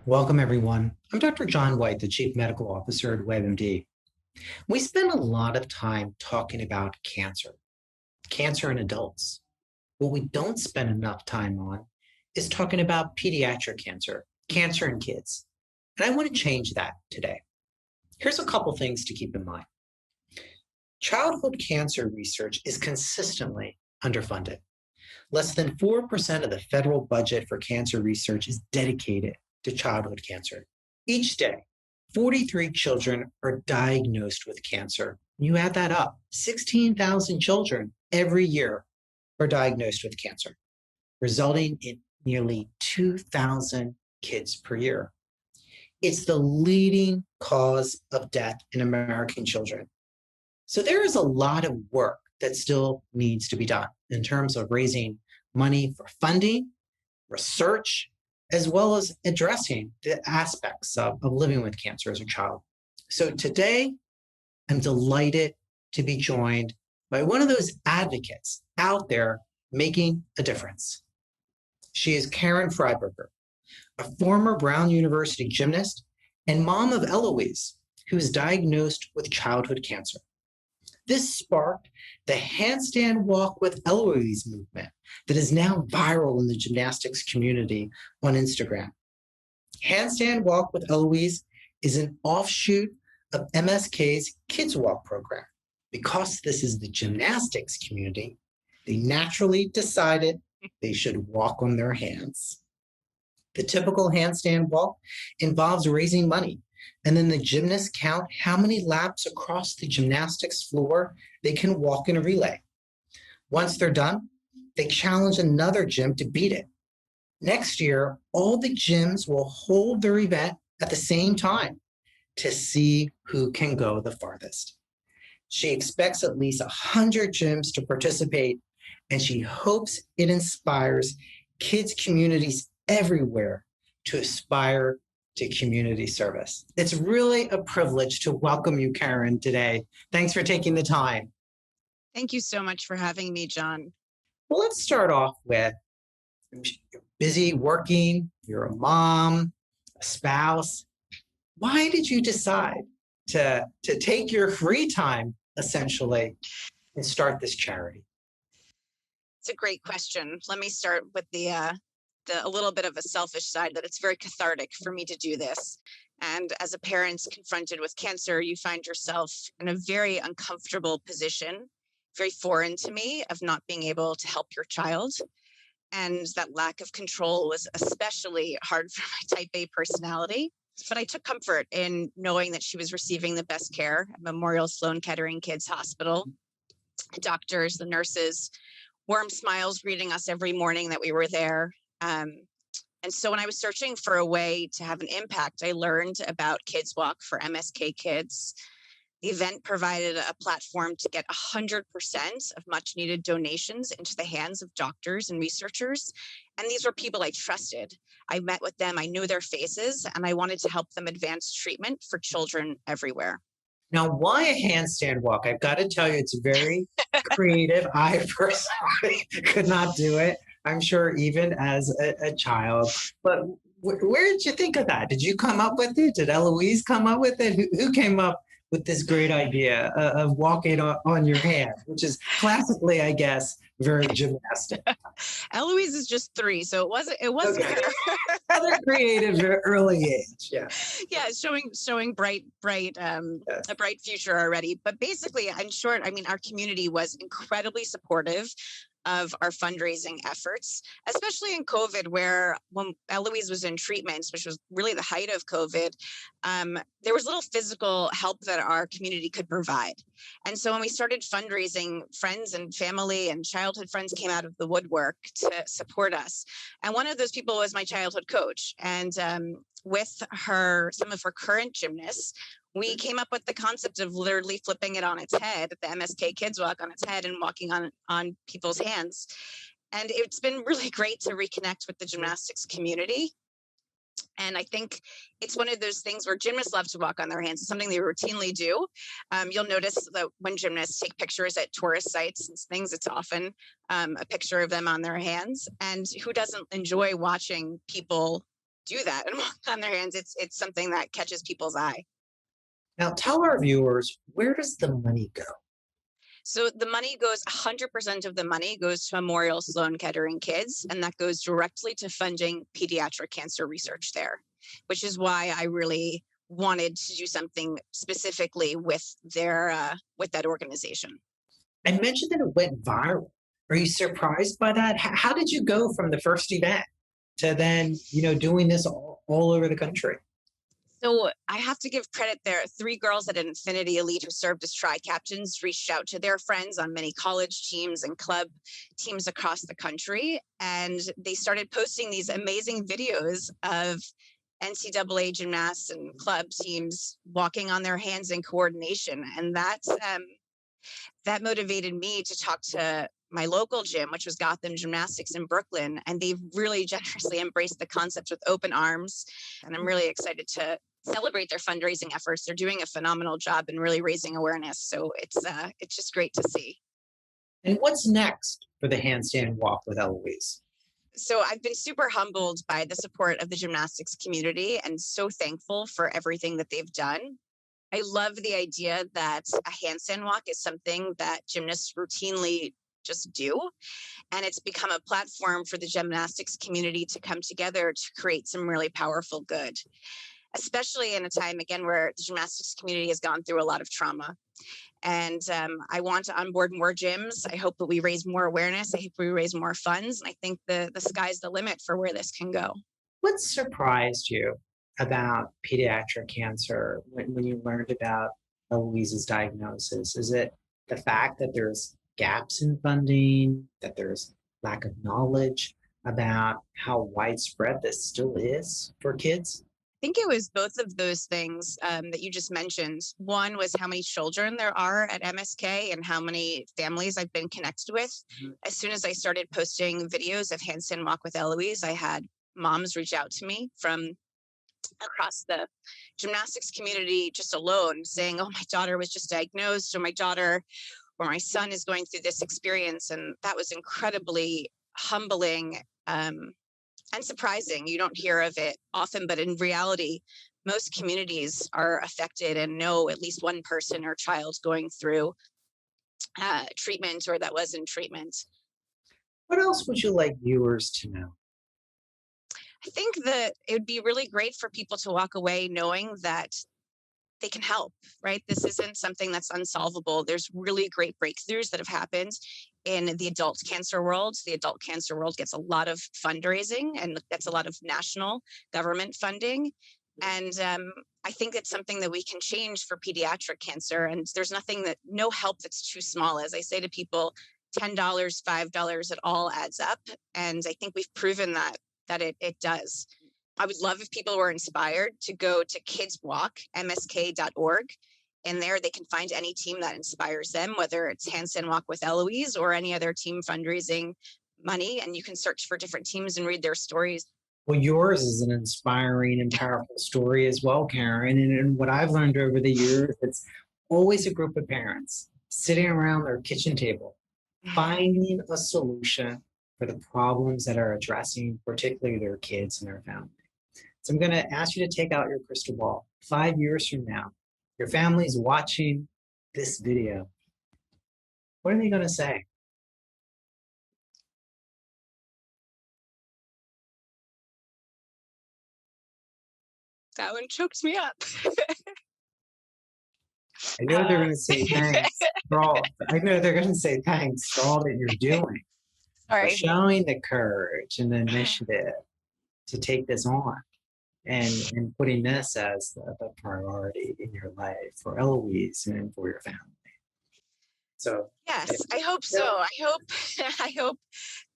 Welcome, everyone. I'm Dr. John White, the Chief Medical Officer at WebMD. We spend a lot of time talking about cancer in adults. What we don't spend enough time on is talking about pediatric cancer in kids. And I want to change that today. Here's a couple things to keep in mind. Childhood cancer research is consistently underfunded. Less than 4% of the federal budget for cancer research is dedicated to childhood cancer. Each day, 43 children are diagnosed with cancer. You add that up, 16,000 children every year are diagnosed with cancer, resulting in nearly 2,000 kids per year. It's the leading cause of death in American children. So there is a lot of work that still needs to be done in terms of raising money for funding, research, as well as addressing the aspects of living with cancer as a child. So today, I'm delighted to be joined by one of those advocates out there making a difference. She is Karen Freiburger, a former Brown University gymnast and mom of Eloise, who is diagnosed with childhood cancer. This sparked the Handstand Walk with Eloise movement that is now viral in the gymnastics community on Instagram. Handstand Walk with Eloise is an offshoot of MSK's Kids Walk program. Because this is the gymnastics community, they naturally decided they should walk on their hands. The typical handstand walk involves raising money, and then the gymnasts count how many laps across the gymnastics floor they can walk in a relay. Once they're done, they challenge another gym to beat it. Next year, all the gyms will hold their event at the same time to see who can go the farthest. She expects at least 100 gyms to participate, and she hopes it inspires kids' communities everywhere to aspire to community service. It's really a privilege to welcome you, Karen, today. Thanks for taking the time. Thank you so much for having me, John. Well, let's start off with you're busy working, you're a mom, a spouse. Why did you decide to take your free time, essentially, and start this charity? It's a great question. Let me start with a little bit of a selfish side that it's very cathartic for me to do this. And as a parent confronted with cancer, you find yourself in a very uncomfortable position, very foreign to me, of not being able to help your child. And that lack of control was especially hard for my type A personality. But I took comfort in knowing that she was receiving the best care at Memorial Sloan Kettering Kids Hospital. The doctors, the nurses, warm smiles greeting us every morning that we were there. And so when I was searching for a way to have an impact, I learned about Kids Walk for MSK kids. The event provided a platform to get 100% of much needed donations into the hands of doctors and researchers. And these were people I trusted. I met with them, I knew their faces, and I wanted to help them advance treatment for children everywhere. Now, why a handstand walk? I've got to tell you, it's very creative. I personally could not do it. I'm sure even as a child. But where did you think of that? Did you come up with it? Did Eloise come up with it? Who came up with this great idea of walking on your hand, which is classically, I guess, very gymnastic? Eloise is just 3, so it wasn't Okay. her. Other creative early age, yeah. Yeah, showing Yes. a bright future already. But basically, in short, I mean, our community was incredibly supportive of our fundraising efforts, especially in COVID, where when Eloise was in treatment, which was really the height of COVID, there was little physical help that our community could provide. And so when we started fundraising, friends and family and childhood friends came out of the woodwork to support us. And one of those people was my childhood coach. And with some of her current gymnasts, we came up with the concept of literally flipping it on its head, the MSK Kids Walk on its head, and walking on people's hands. And it's been really great to reconnect with the gymnastics community. And I think it's one of those things where gymnasts love to walk on their hands. It's something they routinely do. You'll notice that when gymnasts take pictures at tourist sites and things, it's often a picture of them on their hands. And who doesn't enjoy watching people do that and walk on their hands. It's something that catches people's eye. Now, tell our viewers, where does the money go? So the money goes, 100% of the money goes to Memorial Sloan Kettering Kids, and that goes directly to funding pediatric cancer research there, which is why I really wanted to do something specifically with with that organization. I mentioned that it went viral. Are you surprised by that? How did you go from the first event to then, doing this all over the country? So I have to give credit there. 3 girls at Infinity Elite who served as tri-captains reached out to their friends on many college teams and club teams across the country. And they started posting these amazing videos of NCAA gymnasts and club teams walking on their hands in coordination. And that motivated me to talk to my local gym, which was Gotham Gymnastics in Brooklyn. And they've really generously embraced the concept with open arms. And I'm really excited to celebrate their fundraising efforts. They're doing a phenomenal job and really raising awareness. So it's just great to see. And what's next for the Handstand Walk with Eloise? So I've been super humbled by the support of the gymnastics community and so thankful for everything that they've done. I love the idea that a handstand walk is something that gymnasts routinely just do. And it's become a platform for the gymnastics community to come together to create some really powerful good, especially in a time, again, where the gymnastics community has gone through a lot of trauma. And I want to onboard more gyms. I hope that we raise more awareness. I hope we raise more funds. And I think the sky's the limit for where this can go. What surprised you about pediatric cancer when you learned about Eloise's diagnosis? Is it the fact that there's gaps in funding, that there's lack of knowledge about how widespread this still is for kids? I think it was both of those things that you just mentioned. One was how many children there are at MSK and how many families I've been connected with. Mhm. As soon as I started posting videos of Handstand Walk with Eloise, I had moms reach out to me from across the gymnastics community just alone saying, oh, my daughter was just diagnosed, or my daughter or my son is going through this experience. And that was incredibly humbling. And surprising. You don't hear of it often, but in reality, most communities are affected and know at least one person or child going through treatment or that was in treatment. What else would you like viewers to know? I think that it would be really great for people to walk away knowing that they can help, right? This isn't something that's unsolvable. There's really great breakthroughs that have happened in the adult cancer world. The adult cancer world gets a lot of fundraising and gets a lot of national government funding. And I think it's something that we can change for pediatric cancer. And there's no help that's too small. As I say to people, $10, $5, it all adds up. And I think we've proven that it does. I would love if people were inspired to go to kidswalkmsk.org. And there they can find any team that inspires them, whether it's Handstand Walk with Eloise or any other team fundraising money. And you can search for different teams and read their stories. Well, yours is an inspiring and powerful story as well, Karen. And what I've learned over the years, it's always a group of parents sitting around their kitchen table, finding a solution for the problems that are addressing, particularly their kids and their family. So I'm going to ask you to take out your crystal ball. 5 years from now, your family's watching this video. What are they going to say? That one choked me up. I know they're going to say thanks for all. I know they're going to say thanks for all that you're doing, for Sorry. showing the courage and the initiative to take this on, and putting this as the priority in your life for Eloise and for your family. So Yes, I hope so. I hope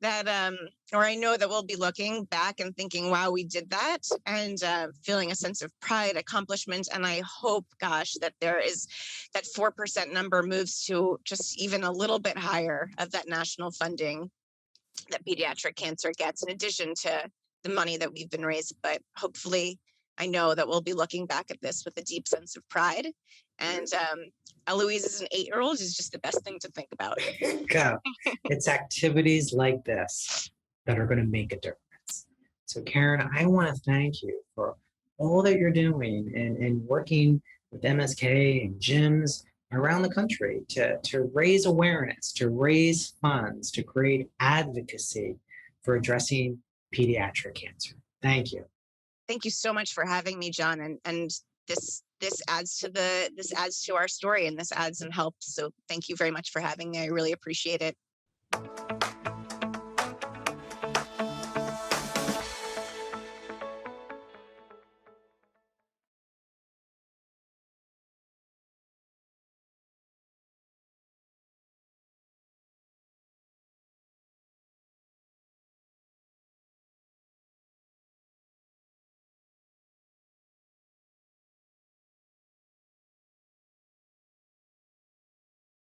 that or I know that we'll be looking back and thinking, wow, we did that, and feeling a sense of pride, accomplishment. And I hope, gosh, that there is that 4% number moves to just even a little bit higher of that national funding that pediatric cancer gets, in addition to the money that we've been raised. But hopefully, I know that we'll be looking back at this with a deep sense of pride. And Eloise as an 8-year-old is just the best thing to think about. go. It's activities like this that are going to make a difference. So, Karen, I want to thank you for all that you're doing and working with MSK and gyms around the country to raise awareness, to raise funds, to create advocacy for addressing pediatric cancer. Thank you. Thank you so much for having me, John. And this adds to our story, and this adds and helps. So thank you very much for having me. I really appreciate it.